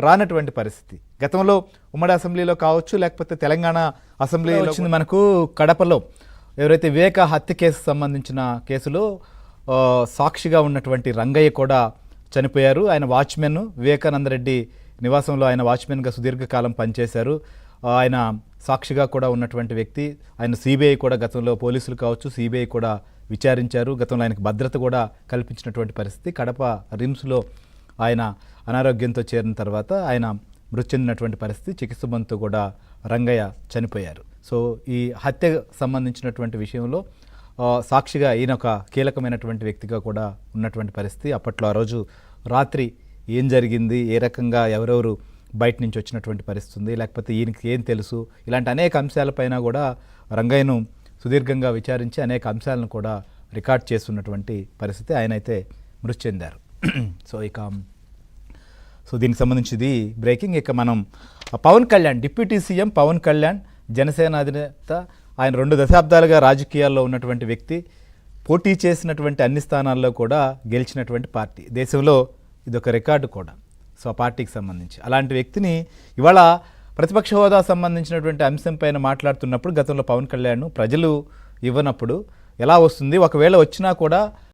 రానటువంటి పరిస్థితి. గతంలో ఉమ్మడి అసెంబ్లీలో కావచ్చు, లేకపోతే తెలంగాణ అసెంబ్లీలో వచ్చింది మనకు. కడపలో ఎవరైతే వివేక హత్య కేసు సంబంధించిన కేసులో సాక్షిగా ఉన్నటువంటి రంగయ్య కూడా చనిపోయారు. ఆయన వాచ్మెన్, వివేకానందరెడ్డి నివాసంలో ఆయన వాచ్మెన్గా సుదీర్ఘకాలం పనిచేశారు. ఆయన సాక్షిగా కూడా ఉన్నటువంటి వ్యక్తి. ఆయన సిబిఐ కూడా గతంలో పోలీసులు కావచ్చు, సిబిఐ కూడా విచారించారు. గతంలో ఆయనకు భద్రత కూడా కల్పించినటువంటి పరిస్థితి. కడప రిమ్స్లో ఆయన అనారోగ్యంతో చేరిన తర్వాత ఆయన మృతి చెందినటువంటి పరిస్థితి. చికిత్స బంధుతో కూడా రంగయ్య చనిపోయారు. సో ఈ హత్య సంబంధించినటువంటి విషయంలో సాక్షిగా ఈయన ఒక కీలకమైనటువంటి వ్యక్తిగా కూడా ఉన్నటువంటి పరిస్థితి. అప్పట్లో ఆ రోజు రాత్రి ఏం జరిగింది, ఏ రకంగా ఎవరెవరు బయట నుంచి వచ్చినటువంటి పరిస్థితి ఉంది, లేకపోతే ఈయనకి ఏం తెలుసు, ఇలాంటి అనేక అంశాలపైన కూడా రంగయ్యను సుదీర్ఘంగా విచారించి అనేక అంశాలను కూడా రికార్డ్ చేస్తున్నటువంటి పరిస్థితి. ఆయన అయితే మృతి చెందారు. సో దీనికి సంబంధించి బ్రేకింగ్. ఇక మనం పవన్ కళ్యాణ్, డిప్యూటీ సీఎం పవన్ కళ్యాణ్, జనసేన అధినేత, ఆయన 2 దశాబ్దాలుగా రాజకీయాల్లో ఉన్నటువంటి వ్యక్తి, పోటీ చేసినటువంటి అన్ని స్థానాల్లో కూడా గెలిచినటువంటి పార్టీ. దేశంలో ఇదొక రికార్డు కూడా. సో ఆ పార్టీకి సంబంధించి అలాంటి వ్యక్తిని ఇవాళ ప్రతిపక్ష హోదా సంబంధించినటువంటి అంశం పైన మాట్లాడుతున్నప్పుడు గతంలో పవన్ కళ్యాణ్ ప్రజలు ఇవ్వనప్పుడు ఎలా వస్తుంది, ఒకవేళ వచ్చినా కూడా